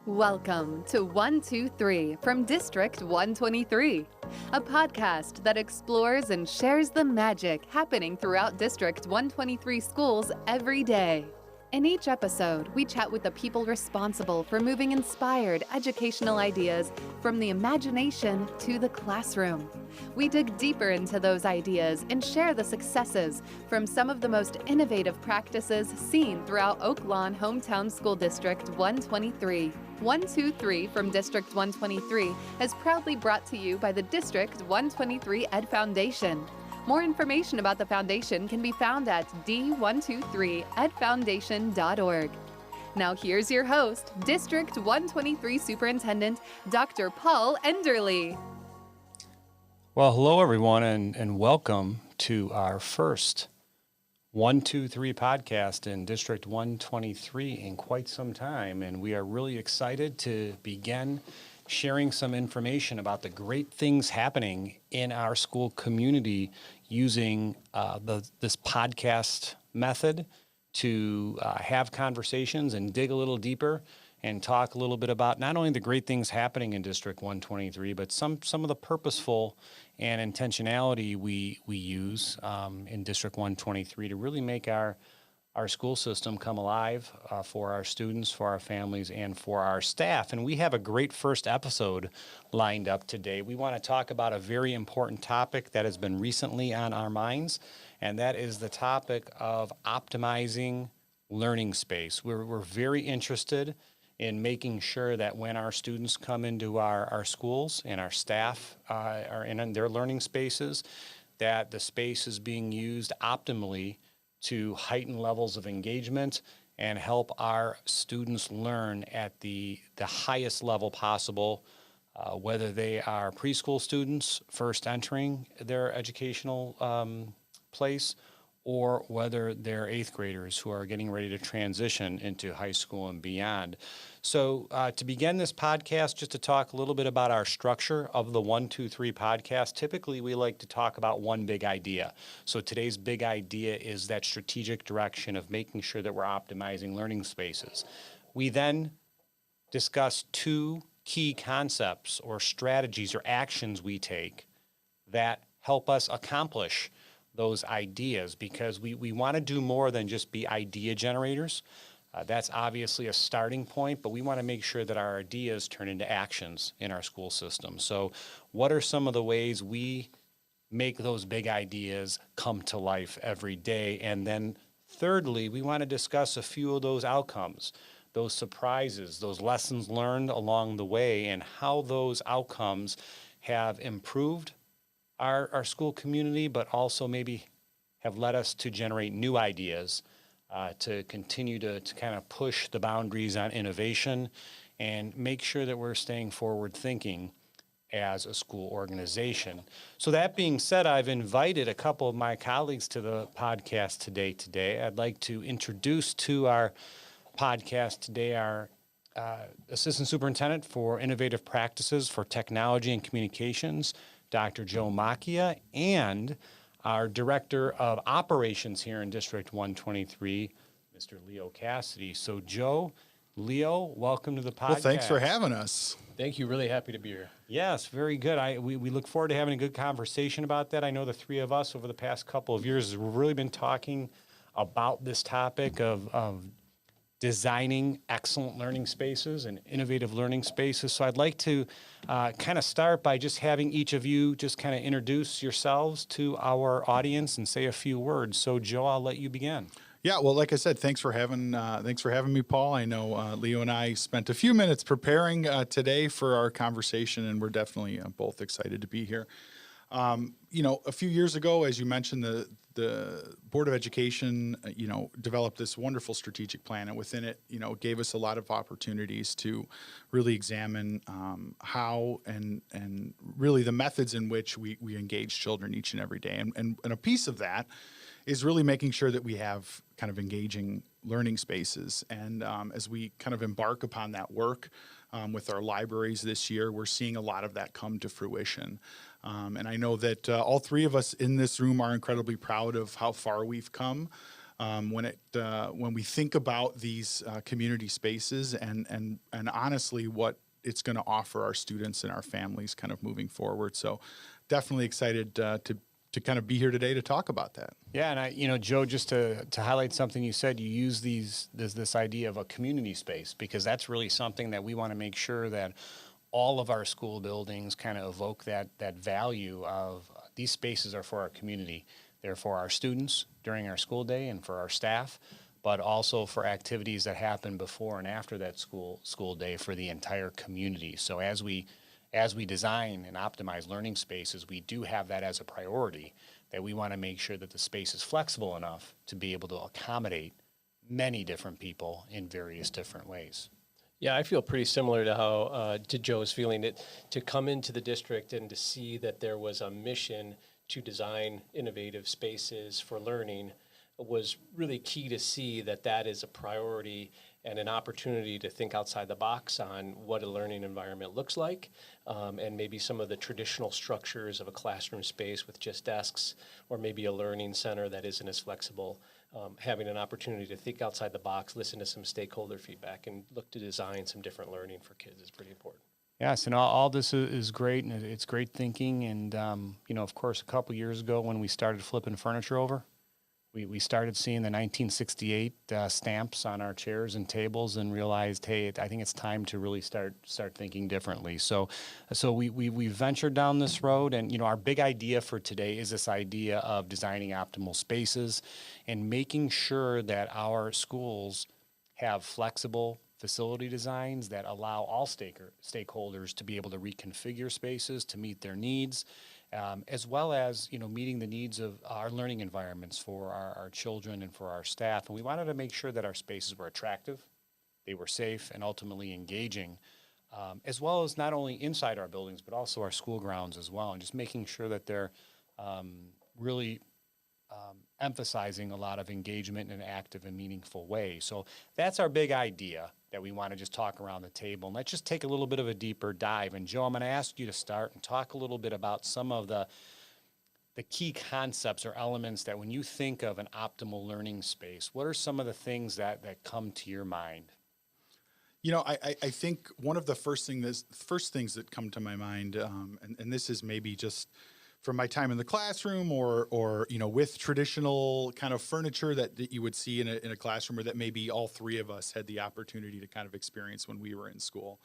Welcome to 123 from District 123, a podcast that explores and shares the magic happening throughout District 123 schools every day. In each episode, we chat with the people responsible for moving inspired educational ideas from the imagination to the classroom. We dig deeper into those ideas and share the successes from some of the most innovative practices seen throughout Oak Lawn Hometown School District 123. 123 from District 123 is proudly brought to you by the District 123 Ed Foundation. More information about the foundation can be found at d123edfoundation.org. Now here's your host, District 123 Superintendent, Dr. Paul Enderle. Well, hello everyone, and welcome to our first 123 podcast in District 123 in quite some time. And we are really excited to begin sharing some information about the great things happening in our school community using this podcast method to have conversations and dig a little deeper and talk a little bit about not only the great things happening in District 123, but some of the purposeful and intentionality we use in District 123 to really make our school system come alive for our students, for our families, and for our staff. And we have a great first episode lined up today. We want to talk about a very important topic that has been recently on our minds, and that is the topic of optimizing learning space. We're very interested in making sure that when our students come into our schools and our staff are in their learning spaces, that the space is being used optimally to heighten levels of engagement and help our students learn at the highest level possible, whether they are preschool students first entering their educational place, or whether they're eighth graders who are getting ready to transition into high school and beyond. So to begin this podcast, just to talk a little bit about our structure of the 123 podcast, typically we like to talk about one big idea. So today's big idea is that strategic direction of making sure that we're optimizing learning spaces. We then discuss two key concepts or strategies or actions we take that help us accomplish those ideas, because we want to do more than just be idea generators. That's obviously a starting point, but we want to make sure that our ideas turn into actions in our school system. So what are some of the ways we make those big ideas come to life every day? And then thirdly, we want to discuss a few of those outcomes, those surprises, those lessons learned along the way, and how those outcomes have improved our school community, but also maybe have led us to generate new ideas to continue to kind of push the boundaries on innovation and make sure that we're staying forward thinking as a school organization. So that being said, I've invited a couple of my colleagues to the podcast today. I'd like to introduce to our podcast today our Assistant Superintendent for Innovative Practices for Technology and Communications, Dr. Joe Macchia, and our Director of Operations here in District 123, Mr. Leo Cassidy. So Joe, Leo, welcome to the podcast. Well, thanks for having us. Thank you. Really happy to be here. Yes, very good. We look forward to having a good conversation about that. I know the three of us over the past couple of years have really been talking about this topic of designing excellent learning spaces and innovative learning spaces. So I'd like to kind of start by just having each of you just kind of introduce yourselves to our audience and say a few words. So Joe, I'll let you begin. Yeah, well, like I said, thanks for having me, Paul. I know Leo and I spent a few minutes preparing today for our conversation, and we're definitely both excited to be here. A few years ago, as you mentioned, the Board of Education, developed this wonderful strategic plan, and within it, gave us a lot of opportunities to really examine how and really the methods in which we engage children each and every day. And a piece of that is really making sure that we have kind of engaging learning spaces. And as we kind of embark upon that work with our libraries this year, we're seeing a lot of that come to fruition. And I know that all three of us in this room are incredibly proud of how far we've come. when we think about these community spaces and honestly what it's going to offer our students and our families kind of moving forward. So definitely excited to kind of be here today to talk about that. Yeah, and Joe, just to highlight something you said, you use this idea of a community space, because that's really something that we want to make sure that all of our school buildings kind of evoke that value of these spaces are for our community. They're for our students during our school day and for our staff, but also for activities that happen before and after that school day for the entire community. So as we design and optimize learning spaces, we do have that as a priority, that we want to make sure that the space is flexible enough to be able to accommodate many different people in various different ways. Yeah, I feel pretty similar to how to Joe's feeling, it to come into the district and to see that there was a mission to design innovative spaces for learning was really key to see that is a priority and an opportunity to think outside the box on what a learning environment looks like, and maybe some of the traditional structures of a classroom space with just desks, or maybe a learning center that isn't as flexible. Having an opportunity to think outside the box, listen to some stakeholder feedback, and look to design some different learning for kids is pretty important. Yes, and all this is great, and it's great thinking. And, of course, a couple years ago when we started flipping furniture over, we started seeing the 1968 stamps on our chairs and tables and realized, hey, I think it's time to really start thinking differently. So we ventured down this road, and our big idea for today is this idea of designing optimal spaces and making sure that our schools have flexible facility designs that allow all stakeholders to be able to reconfigure spaces to meet their needs. As well as, meeting the needs of our learning environments for our children and for our staff. And we wanted to make sure that our spaces were attractive, they were safe, and ultimately engaging, as well as not only inside our buildings, but also our school grounds as well, and just making sure that they're really emphasizing a lot of engagement in an active and meaningful way. So that's our big idea that we want to just talk around the table. And let's just take a little bit of a deeper dive. And Joe, I'm going to ask you to start and talk a little bit about some of the key concepts or elements that when you think of an optimal learning space, what are some of the things that come to your mind? I think one of the first things that come to my mind, and this is maybe just from my time in the classroom or with traditional kind of furniture that you would see in a classroom, or that maybe all three of us had the opportunity to kind of experience when we were in school.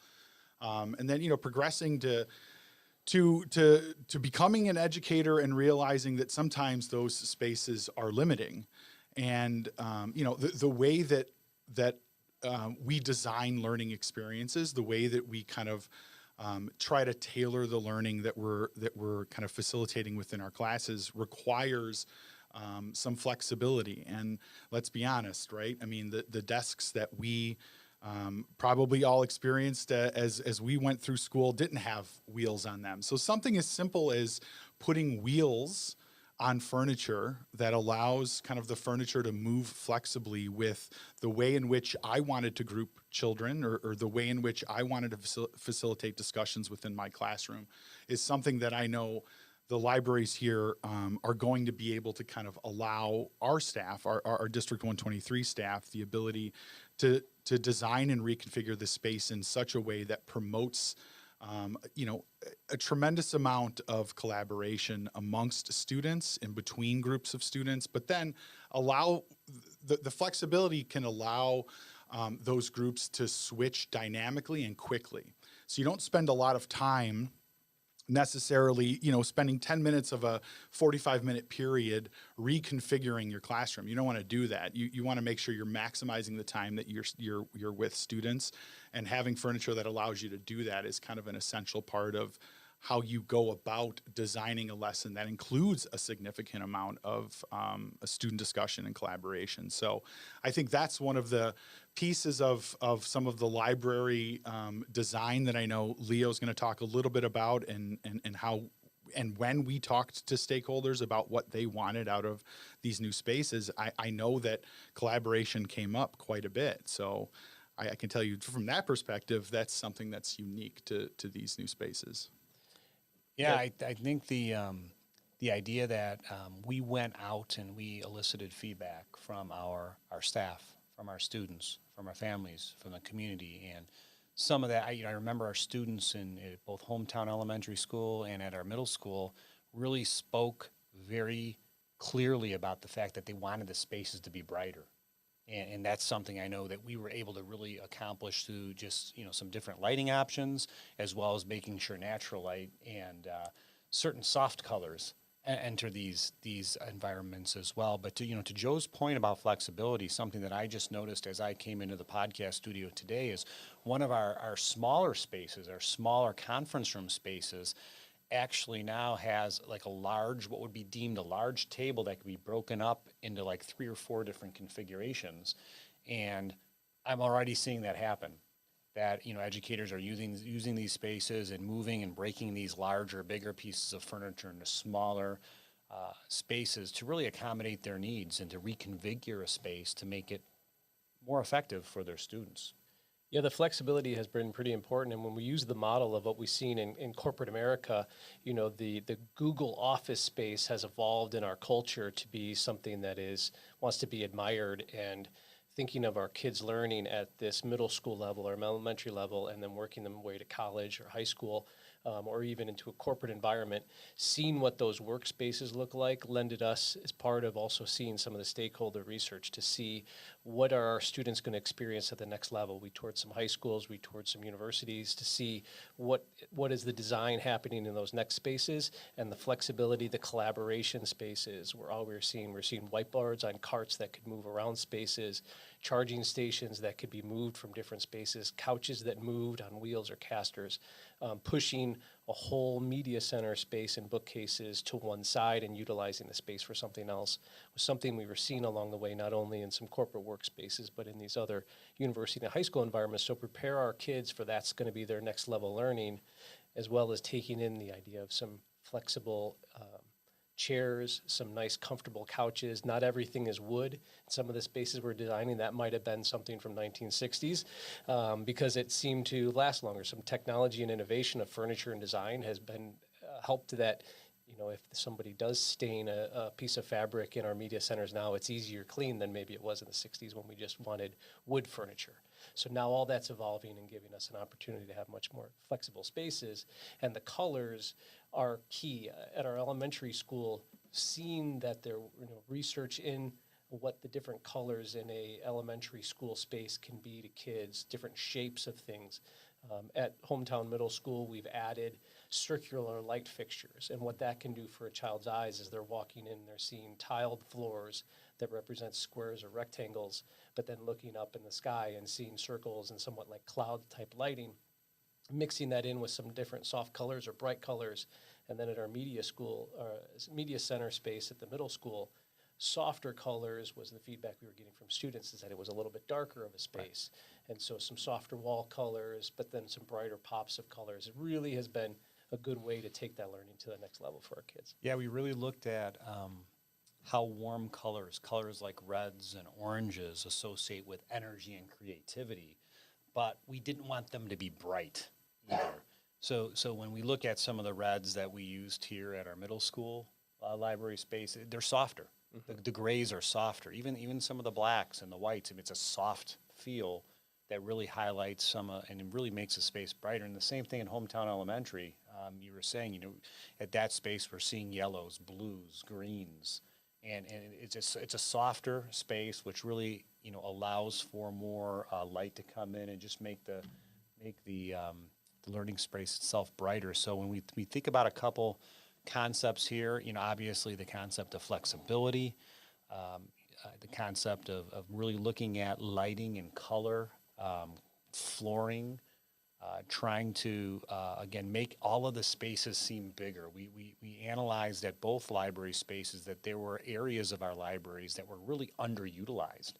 And then, progressing to becoming an educator and realizing that sometimes those spaces are limiting. And, the way that we design learning experiences, the way that we kind of try to tailor the learning that we're kind of facilitating within our classes requires some flexibility. And let's be honest, right? I mean, the desks that we probably all experienced as we went through school didn't have wheels on them. So something as simple as putting wheels on furniture that allows kind of the furniture to move flexibly with the way in which I wanted to group children, or the way in which I wanted to facilitate discussions within my classroom, is something that I know the libraries here are going to be able to kind of allow our staff, our District 123 staff, the ability to design and reconfigure the space in such a way that promotes a tremendous amount of collaboration amongst students and between groups of students, but then allow the flexibility can allow those groups to switch dynamically and quickly. So you don't spend a lot of time necessarily, spending 10 minutes of a 45-minute period reconfiguring your classroom. You don't want to do that. You want to make sure you're maximizing the time that you're with students, and having furniture that allows you to do that is kind of an essential part of how you go about designing a lesson that includes a significant amount of a student discussion and collaboration. So I think that's one of the pieces of some of the library design that I know Leo's going to talk a little bit about, and how and when we talked to stakeholders about what they wanted out of these new spaces, I know that collaboration came up quite a bit. So I can tell you from that perspective, that's something that's unique to these new spaces. Yeah, I think the idea that we went out and we elicited feedback from our staff, from our students, from our families, from the community, and some of that, I remember our students in both Hometown Elementary School and at our middle school really spoke very clearly about the fact that they wanted the spaces to be brighter. And that's something I know that we were able to really accomplish through just, some different lighting options, as well as making sure natural light and certain soft colors enter these environments as well. But to Joe's point about flexibility, something that I just noticed as I came into the podcast studio today is one of our smaller spaces, our smaller conference room spaces, actually now has like a large, what would be deemed a large table that could be broken up into like 3 or 4 different configurations. And I'm already seeing that happen, that, educators are using these spaces and moving and breaking these larger, bigger pieces of furniture into smaller spaces to really accommodate their needs and to reconfigure a space to make it more effective for their students. Yeah, the flexibility has been pretty important. And when we use the model of what we've seen in corporate America, the Google office space has evolved in our culture to be something that wants to be admired. And thinking of our kids learning at this middle school level or elementary level, and then working them way to college or high school, or even into a corporate environment, seeing what those workspaces look like lended us as part of also seeing some of the stakeholder research to see what are our students going to experience at the next level. We toured some high schools, we toured some universities to see what is the design happening in those next spaces, and the flexibility, the collaboration spaces. We're seeing whiteboards on carts that could move around spaces, charging stations that could be moved from different spaces, couches that moved on wheels or casters, pushing a whole media center space and bookcases to one side and utilizing the space for something else was something we were seeing along the way, not only in some corporate workspaces, but in these other university and high school environments. So prepare our kids for that's going to be their next level learning, as well as taking in the idea of some flexible chairs, some nice comfortable couches. Not everything is wood. Some of the spaces we're designing, that might have been something from 1960s because it seemed to last longer. Some technology and innovation of furniture and design has been helped that, if somebody does stain a piece of fabric in our media centers now, it's easier clean than maybe it was in the 60s when we just wanted wood furniture. So now all that's evolving and giving us an opportunity to have much more flexible spaces. And the colors are key. At our elementary school, seeing that there research in what the different colors in a elementary school space can be to kids, different shapes of things. At Hometown Middle School, we've added circular light fixtures, and what that can do for a child's eyes is they're walking in, they're seeing tiled floors that represent squares or rectangles, but then looking up in the sky and seeing circles and somewhat like cloud-type lighting, mixing that in with some different soft colors or bright colors. And then at our media center space at the middle school, softer colors was the feedback we were getting from students, is that it was a little bit darker of a space. Right. And so some softer wall colors, but then some brighter pops of colors. It really has been a good way to take that learning to the next level for our kids. Yeah, we really looked at how warm colors like reds and oranges associate with energy and creativity, but we didn't want them to be bright either. So when we look at some of the reds that we used here at our middle school library space, they're softer. Mm-hmm. The grays are softer. Even some of the blacks and the whites, it's a soft feel that really highlights some and it really makes the space brighter. And the same thing in Hometown Elementary. You were saying, at that space we're seeing yellows, blues, greens, and it's a softer space which really allows for more light to come in and just make the learning space itself brighter. So when we think about a couple concepts here, obviously the concept of flexibility, the concept of really looking at lighting and color, flooring, trying to, again, make all of the spaces seem bigger. We analyzed at both library spaces that there were areas of our libraries that were really underutilized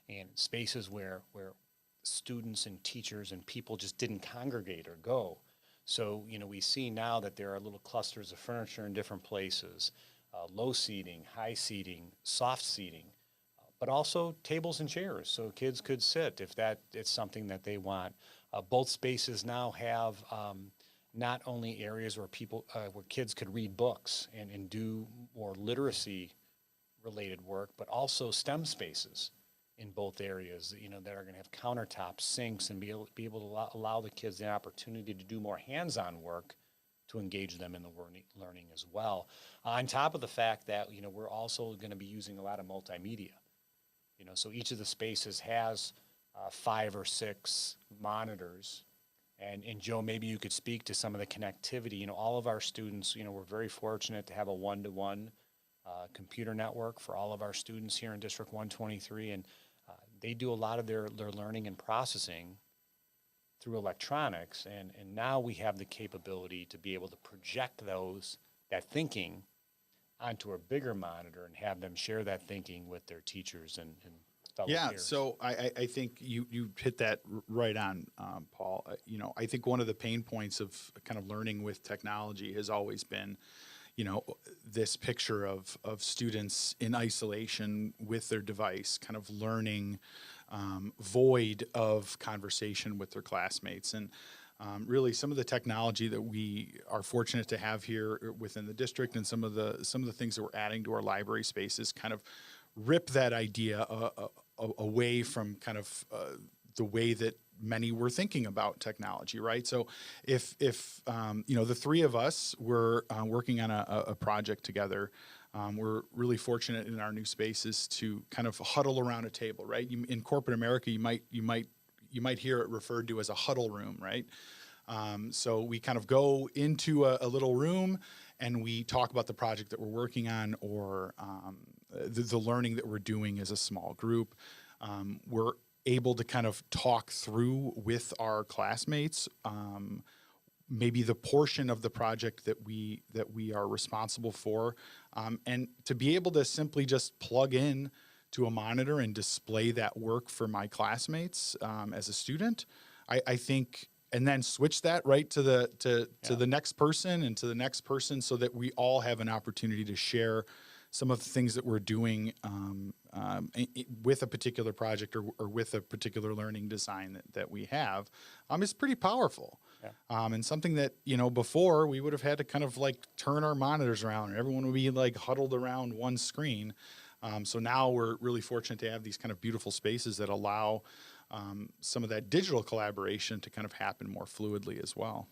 and spaces where students and teachers and people just didn't congregate or go. So, we see now that there are little clusters of furniture in different places, low seating, high seating, soft seating, but also tables and chairs so kids could sit if it's something that they want. Both spaces now have not only areas where where kids could read books and do more literacy related work, but also STEM spaces in both areas, that are going to have countertops, sinks, and be able to allow the kids the opportunity to do more hands-on work to engage them in the learning as well. On top of the fact that, we're also going to be using a lot of multimedia. So each of the spaces has 5 or 6 monitors. And Joe, maybe you could speak to some of the connectivity. All of our students, we're very fortunate to have a one-to-one computer network for all of our students here in District 123. And they do a lot of their learning and processing through electronics. And now we have the capability to be able to project that thinking onto a bigger monitor and have them share that thinking with their teachers and fellow peers. So I think you hit that right on, Paul. I think one of the pain points of kind of learning with technology has always been, this picture of students in isolation with their device, kind of learning void of conversation with their classmates. And really some of the technology that we are fortunate to have here within the district and some of the things that we're adding to our library spaces kind of rip that idea away from kind of the way that many were thinking about technology, right? So if the three of us were working on a project together, we're really fortunate in our new spaces to kind of huddle around a table, right? In corporate America, you might hear it referred to as a huddle room, right? So we kind of go into a little room and we talk about the project that we're working on or the learning that we're doing as a small group. We're able to kind of talk through with our classmates maybe the portion of the project that we are responsible for, and to be able to simply just plug in to a monitor and display that work for my classmates as a student, I think, and then switch that right to the next person and to the next person, so that we all have an opportunity to share some of the things that we're doing with a particular project or with a particular learning design that we have, is pretty powerful. Yeah. And something that, before we would have had to kind of like turn our monitors around and everyone would be like huddled around one screen. So now we're really fortunate to have these kind of beautiful spaces that allow some of that digital collaboration to kind of happen more fluidly as well.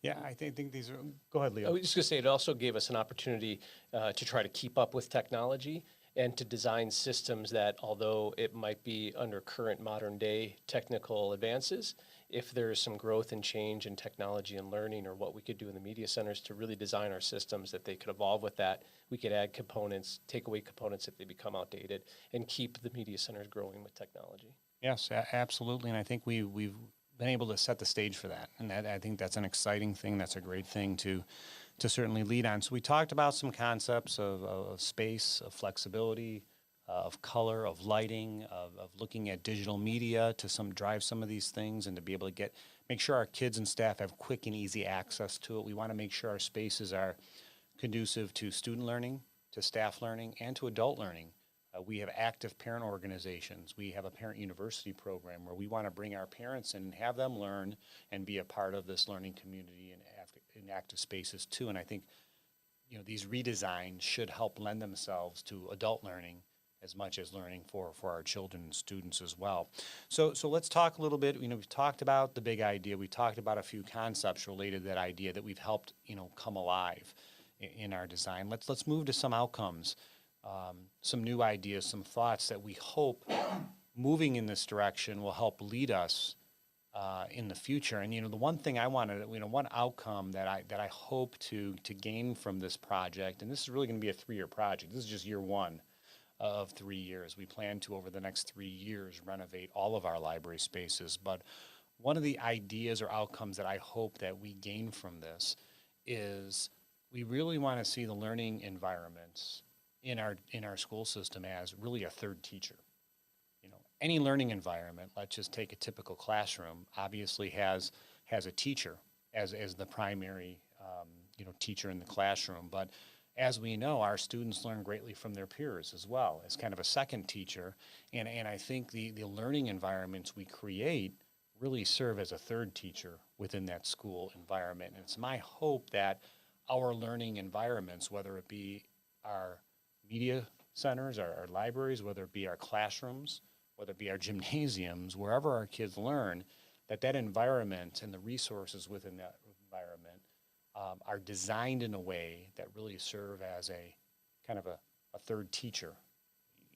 Yeah, I think these are. Go ahead, Leo. I was just going to say it also gave us an opportunity to try to keep up with technology and to design systems that, although it might be under current modern day technical advances, if there's some growth and change in technology and learning, or what we could do in the media centers to really design our systems that they could evolve with that, we could add components, take away components if they become outdated, and keep the media centers growing with technology. Yes, absolutely. And I think we've been able to set the stage for that. And I think that's an exciting thing. That's a great thing to certainly lead on. So we talked about some concepts of space, of flexibility, of color, of lighting, of looking at digital media to drive some of these things, and to be able to make sure our kids and staff have quick and easy access to it. We want to make sure our spaces are conducive to student learning, to staff learning, and to adult learning. We have active parent organizations. We have a parent university program where we want to bring our parents in and have them learn and be a part of this learning community in active spaces too. And I think, these redesigns should help lend themselves to adult learning as much as learning for our children and students as well. So let's talk a little bit. We've talked about the big idea. We talked about a few concepts related to that idea that we've helped, come alive in our design. Let's move to some outcomes. Some new ideas, some thoughts that we hope moving in this direction will help lead us in the future. And the one thing I wanted, one outcome that I hope to gain from this project, and this is really going to be a 3-year project. This is just year 1 of 3 years. We plan to, over the next 3 years, renovate all of our library spaces. But one of the ideas or outcomes that I hope that we gain from this is we really want to see the learning environments in our school system as really a third teacher. Any learning environment, let's just take a typical classroom, obviously has a teacher as the primary teacher in the classroom. But as we know, our students learn greatly from their peers as well as kind of a second teacher. And I think the learning environments we create really serve as a third teacher within that school environment. And it's my hope that our learning environments, whether it be our media centers, our libraries, whether it be our classrooms, whether it be our gymnasiums, wherever our kids learn, that environment and the resources within that environment are designed in a way that really serve as a kind of a third teacher,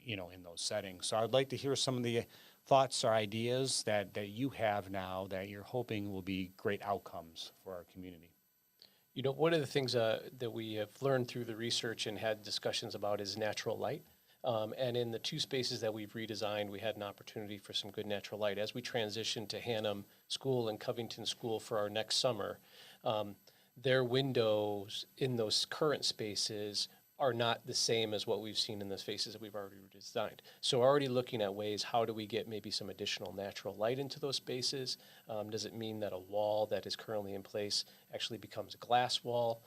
in those settings. So I'd like to hear some of the thoughts or ideas that you have now that you're hoping will be great outcomes for our community. One of the things that we have learned through the research and had discussions about is natural light. And in the two spaces that we've redesigned, we had an opportunity for some good natural light. As we transition to Hannum School and Covington School for our next summer, their windows in those current spaces are not the same as what we've seen in the spaces that we've already redesigned. So already looking at ways, how do we get maybe some additional natural light into those spaces? Does it mean that a wall that is currently in place actually becomes a glass wall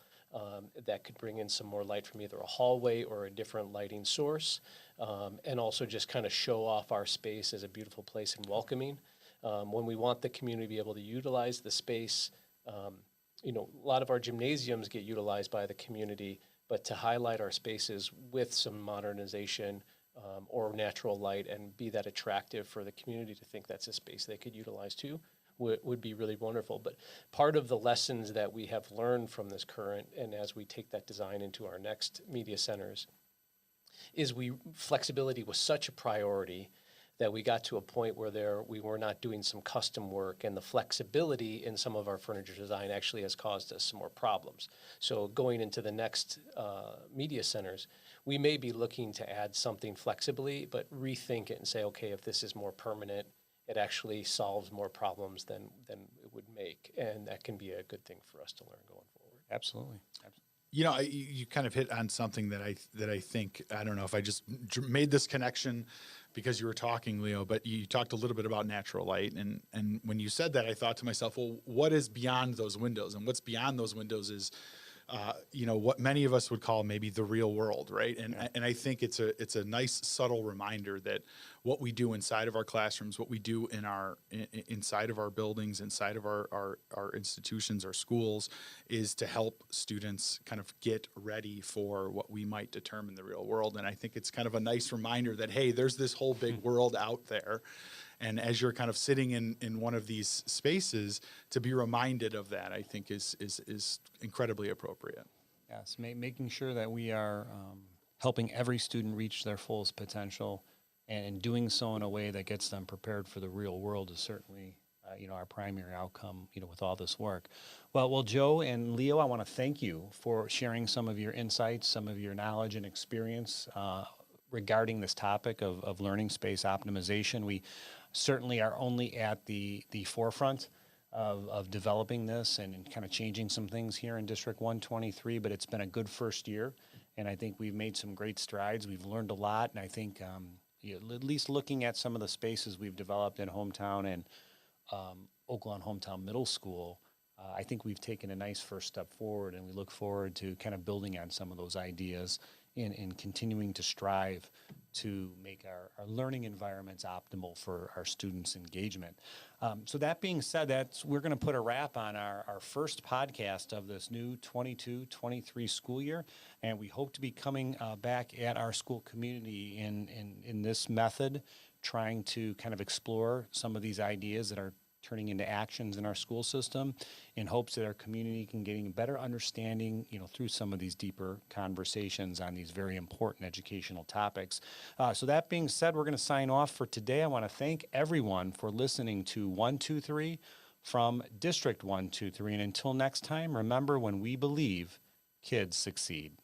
that could bring in some more light from either a hallway or a different lighting source? And also just kind of show off our space as a beautiful place and welcoming. When we want the community to be able to utilize the space, a lot of our gymnasiums get utilized by the community, but to highlight our spaces with some modernization or natural light and be that attractive for the community to think that's a space they could utilize too would be really wonderful. But part of the lessons that we have learned from this current, and as we take that design into our next media centers, is flexibility was such a priority that we got to a point where we were not doing some custom work, and the flexibility in some of our furniture design actually has caused us some more problems. So going into the next media centers, we may be looking to add something flexibly, but rethink it and say, okay, if this is more permanent, it actually solves more problems than it would make, and that can be a good thing for us to learn going forward. Absolutely. You kind of hit on something that I think, I don't know if I just made this connection because you were talking, Leo, but you talked a little bit about natural light. And when you said that, I thought to myself, well, what is beyond those windows? And what's beyond those windows is, what many of us would call maybe the real world, right? And I think it's a nice subtle reminder that what we do inside of our classrooms, what we do inside of our buildings, inside of our institutions, our schools, is to help students kind of get ready for what we might determine the real world. And I think it's kind of a nice reminder that, hey, there's this whole big world out there. And as you're kind of sitting in one of these spaces, to be reminded of that, I think is incredibly appropriate. Yes, making sure that we are helping every student reach their fullest potential, and doing so in a way that gets them prepared for the real world is certainly, our primary outcome, with all this work. Well, Joe and Leo, I want to thank you for sharing some of your insights, some of your knowledge and experience regarding this topic of learning space optimization. We certainly are only at the forefront of developing this and kind of changing some things here in District 123, but it's been a good first year, and I think we've made some great strides. We've learned a lot, and I think at least looking at some of the spaces we've developed in Hometown and Oaklawn Hometown Middle School, I think we've taken a nice first step forward, and we look forward to kind of building on some of those ideas and continuing to strive to make our learning environments optimal for our students' engagement. So that being said, we're going to put a wrap on our first podcast of this new 22-23 school year, and we hope to be coming back at our school community in this method, trying to kind of explore some of these ideas that are turning into actions in our school system, in hopes that our community can gain better understanding, through some of these deeper conversations on these very important educational topics. So that being said, we're going to sign off for today. I want to thank everyone for listening to 123 from District 123. And until next time, remember, when we believe, kids succeed.